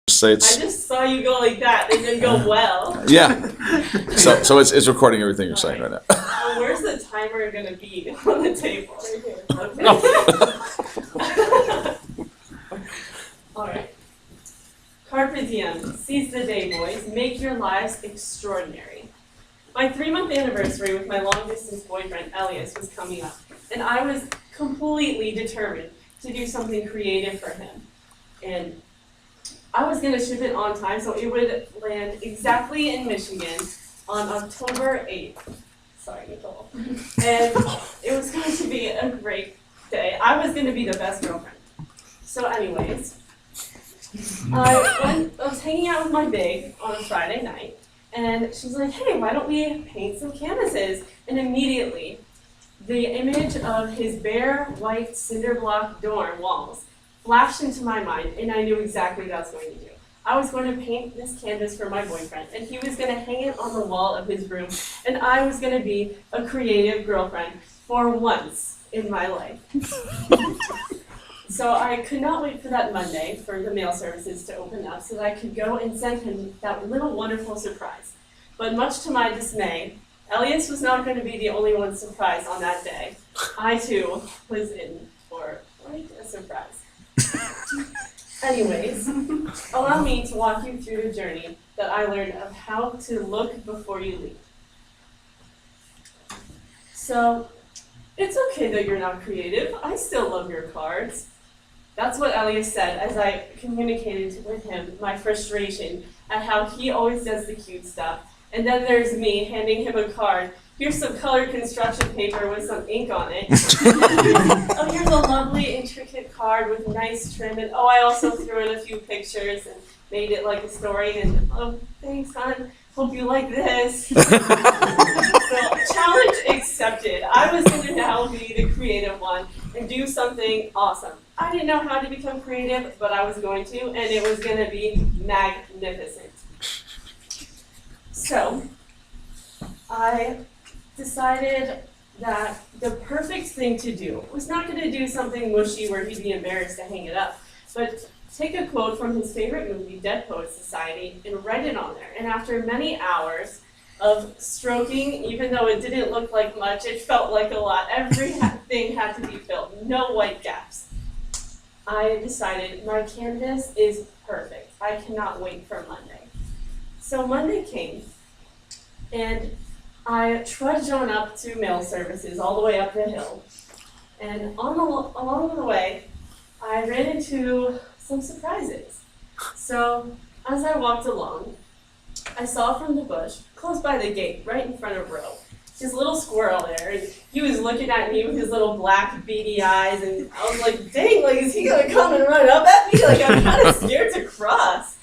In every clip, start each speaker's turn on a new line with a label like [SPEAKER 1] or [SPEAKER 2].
[SPEAKER 1] Say
[SPEAKER 2] I
[SPEAKER 1] it's
[SPEAKER 2] just saw you go like that. It didn't go well.
[SPEAKER 1] yeah. So it's recording everything you're saying right now.
[SPEAKER 2] Where's the timer gonna be on the table? Right here. Okay. All right. Carpe diem. Seize the day, boys. Make your lives extraordinary. My 3-month anniversary with my long-distance boyfriend, Elias, was coming up, and I was completely determined to do something creative for him. And I was going to ship it on time, so it would land exactly in Michigan on October 8th. Sorry, Nicole. And it was going to be a great day. I was going to be the best girlfriend. So anyways, I was hanging out with my babe on a Friday night, and she's like, hey, why don't we paint some canvases? And immediately, the image of his bare, white, cinder block dorm walls flashed into my mind, and I knew exactly what I was going to do. I was going to paint this canvas for my boyfriend, and he was going to hang it on the wall of his room, and I was going to be a creative girlfriend for once in my life. So I could not wait for that Monday for the mail services to open up so that I could go and send him that little wonderful surprise. But much to my dismay, Elias was not going to be the only one surprised on that day. I, too, was in for quite a surprise. Anyways, allow me to walk you through the journey that I learned of how to look before you leap. So, it's okay that you're not creative. I still love your cards. That's what Elias said as I communicated with him my frustration at how he always does the cute stuff. And then there's me handing him a card. Here's some colored construction paper with some ink on it. Oh, here's a lovely, intricate card with nice trim. And oh, I also threw in a few pictures and made it like a story. And oh, thanks, hon. Hope you like this. So, challenge accepted. I was going to now be the creative one and do something awesome. I didn't know how to become creative, but I was going to, and it was going to be magnificent. So, I decided that the perfect thing to do was not going to do something mushy where he'd be embarrassed to hang it up, but take a quote from his favorite movie, Dead Poets Society, and write it on there. And after many hours of stroking, even though it didn't look like much, it felt like a lot. Everything had to be filled, no white gaps. I decided my canvas is perfect. I cannot wait for Monday. So Monday came, and I trudged on up to mail services all the way up the hill. And along the way, I ran into some surprises. So as I walked along, I saw from the bush, close by the gate, right in front of Ro, this little squirrel there. And he was looking at me with his little black beady eyes, and I was like, dang, like, is he gonna come and run up at me? Like, I'm kind of scared to cross.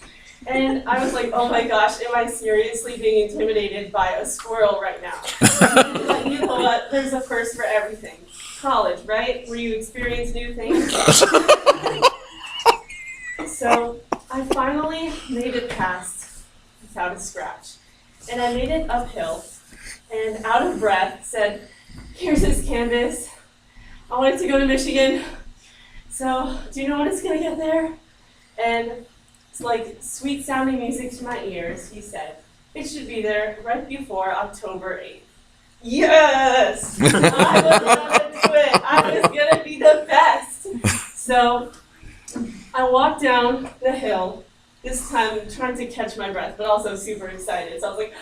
[SPEAKER 2] And I was like, oh my gosh, am I seriously being intimidated by a squirrel right now? But you know what? There's a first for everything. College, right? Where you experience new things. So I finally made it past without a scratch. And I made it uphill, and out of breath said, here's this canvas. I wanted to go to Michigan. So do you know when it's gonna get there? And it's like sweet sounding music to my ears. He said, it should be there right before October 8th. Yes! I was gonna do it. I was gonna be the best. So I walked down the hill, this time trying to catch my breath, but also super excited. So I was like,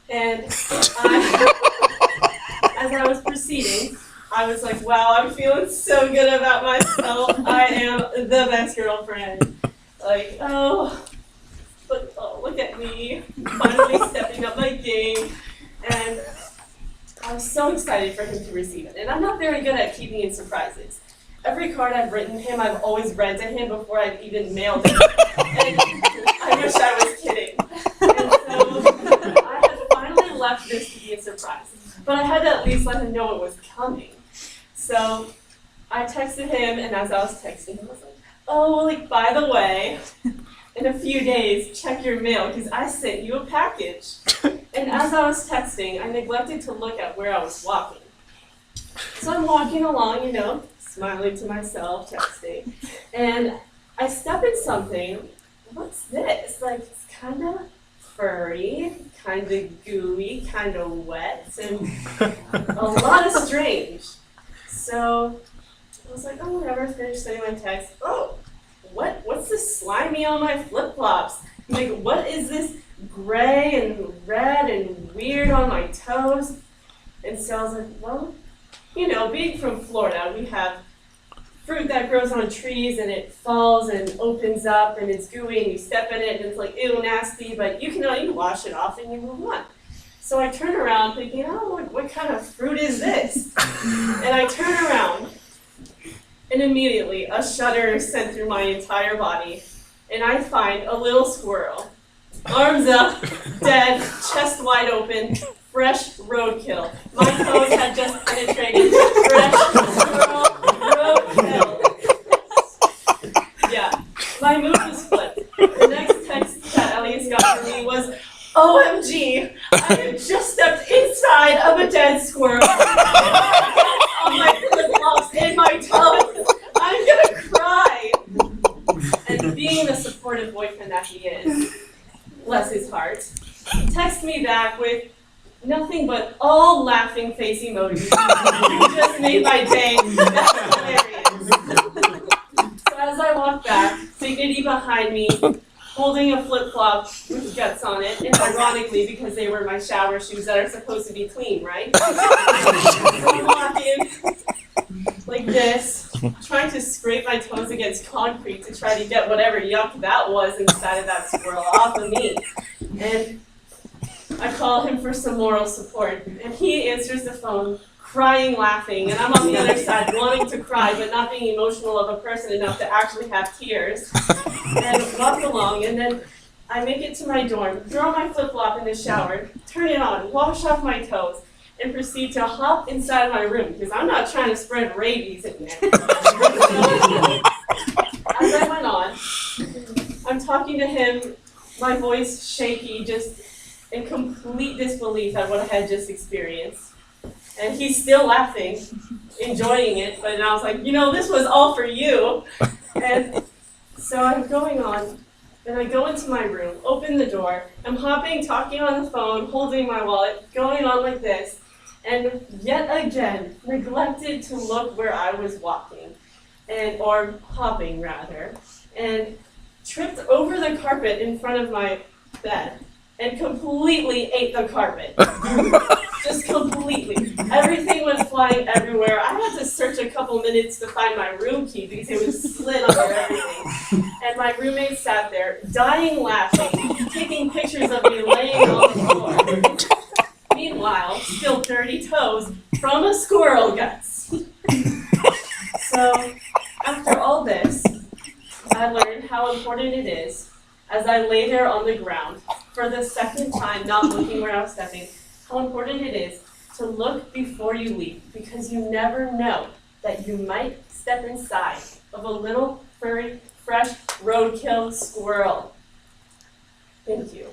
[SPEAKER 2] and as I was proceeding, I was like, wow, I'm feeling so good about myself. I am the best girlfriend. Like, look at me, finally stepping up my game. And I was so excited for him to receive it. And I'm not very good at keeping in surprises. Every card I've written him, I've always read to him before I've even mailed it. And I wish I was kidding. And so I had finally left this to be a surprise. But I had to at least let him know it was coming. So I texted him, and as I was texting him, I was like, oh, like, by the way, in a few days, check your mail, because I sent you a package. And as I was texting, I neglected to look at where I was walking. So I'm walking along, smiling to myself, texting, and I step in something what's this? Like, it's kind of furry, kind of gooey, kind of wet, and a lot of strange. So I was like, oh, whatever, finished sending my text. Oh, what's this slimy on my flip-flops? Like, what is this gray and red and weird on my toes? And so I was like, well, you know, being from Florida, we have fruit that grows on trees and it falls and opens up and it's gooey and you step in it and it's like, ew, nasty, but you can wash it off and you move on. So I turn around thinking, oh, what kind of fruit is this? And I turn around and immediately a shudder is sent through my entire body and I find a little squirrel, arms up, dead, chest wide open, fresh roadkill. My toes had just penetrated fresh squirrel roadkill. Yeah, my mood was flipped. The next text that Elias got from me was, OMG, I have just stepped inside of a dead squirrel. On my flip-flops in my toes. I'm gonna cry. And being the supportive boyfriend that he is, bless his heart, he texts me back with nothing but all laughing face emojis. You just made my day. That's hilarious. So as I walk back, Dignity behind me, holding a flip-flop with guts on it, and ironically, because they were my shower shoes that are supposed to be clean, right? So I'm walking like this, trying to scrape my toes against concrete to try to get whatever yuck that was inside of that squirrel off of me. And I call him for some moral support, and he answers the phone, crying, laughing, and I'm on the other side wanting to cry, but not being emotional of a person enough to actually have tears, and walk along, and then I make it to my dorm, throw my flip-flop in the shower, turn it on, wash off my toes, and proceed to hop inside my room, because I'm not trying to spread rabies in there. So, as I went on, I'm talking to him, my voice shaky, just in complete disbelief at what I had just experienced. And he's still laughing, enjoying it, but I was like, you know, this was all for you. And so I'm going on, and I go into my room, open the door, I'm hopping, talking on the phone, holding my wallet, going on like this, and yet again, neglected to look where I was walking, or hopping rather, and tripped over the carpet in front of my bed, and completely ate the carpet. Just completely. Everything went flying everywhere. I had to search a couple minutes to find my room key because it was slid under everything. And my roommate sat there, dying laughing, taking pictures of me laying on the floor. Meanwhile, still dirty toes from a squirrel guts. So, after all this, I learned how important it is, as I lay there on the ground, for the second time, not looking where I was stepping, how important it is to look before you leap, because you never know that you might step inside of a little furry, fresh roadkill squirrel. Thank you.